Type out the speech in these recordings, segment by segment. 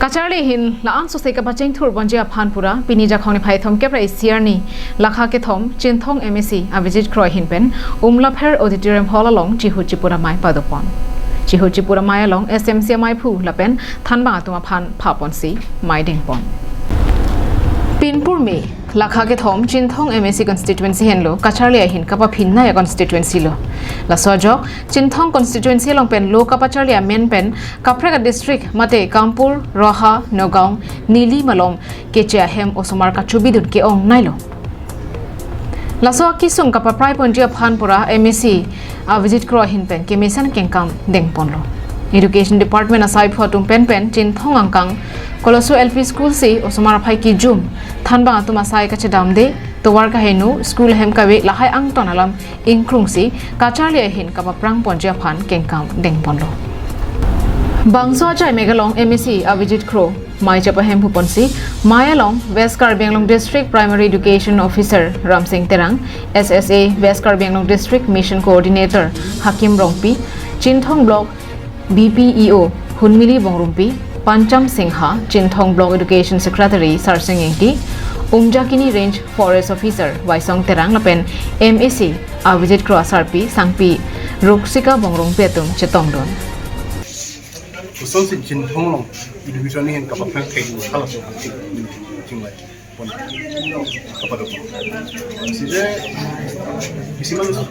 Kacharli hin laan sosai ka bacheng thur ponji aphan pura pini ja khone phai thom kepra isiar ni lakha ke thom chinthong MAC Avijit Kro hin pen umlapher auditorium hall along chihut chipura mai padopon chihut chipura mai along SMC mai phu lapen thanba tuma phan phaponsi mai dengpon Pinpur me lakha ke thom chinthong MAC constituency henlo Kacharli ahin kapa phinna ya constituency lo la sojok chinthong constituency long pen lo Kacharli men pen kaprega district mate Kampur Roha Nagaon Nili Malom kecha hem osomar ka chubidut ke ong nailo la so kisung kapa prai ponji aphan pura MAC Avijit Kro hin pen ke mesan kengkam dengpon lo Education Department asai photum pen chinthong angkang Koloso LP School se osomar phai ki jum thanba tuma sai ka chedam de towar ka henu school hem ka we lahai ang tonalam ingkrung si Kacharli hin ka prang ponja phan kengkam dengponlo Bangso jai megalong MAC Avijit Kro mai chapa hem phuponsi Mayalong West Karbi Anglong District Primary Education Officer Ram Singh Terang SSA West Karbi Anglong District Mission Coordinator Hakim Rongpi Chinthong Block BPEO Hunmili Bongrumpi Pancham Singha, Chinthong Block Education Secretary Sarsing Engti, Umjakini Range Forest Officer Waisong Terang Lapen, MAC Avijit Kro Sarpi Sangpi Ruksika Bongrong Petum Chetongdon. Usul si Chinthong Long Education ni hendak apa kayu kalau tu cinggai pun apa tu. Sije isi mana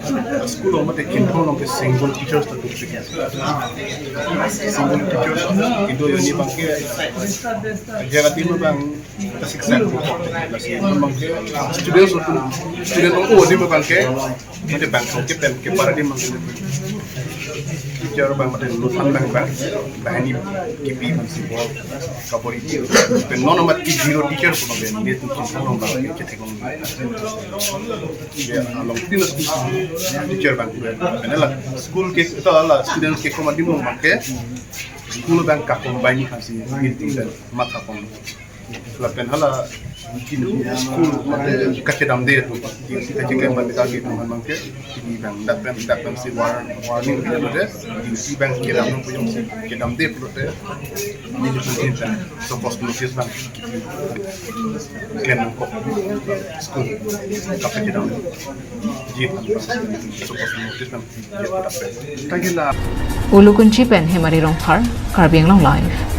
school orang mati Chinthong Long ke single teachers tu fikir. Single teachers itu yang ni bangke jaga tim bang tersiksa. Bangke student orang ni bangke mati bangke ke paradigm teacher bang mate lutan bang bahani kipi masih bol kapori pen non amat ki zero teacher ko bang dia tu non bang ke tekong ya along tinus teacher bang benela school ke to ala student ke komadi mo bang school bang ka combine masih meeting dan mata pon la pen hala school mate kacedam de tu kita jengkel bang kaki tu bang ke ini bang datang si warning dia tu si bang kira bang punya si kedam de prote ini tu kita suppose notice bang kan kok school kafe kedam jip suppose notice bang dia dapat tagila Ulu kunci pen hemari rong par Karbi Anglong live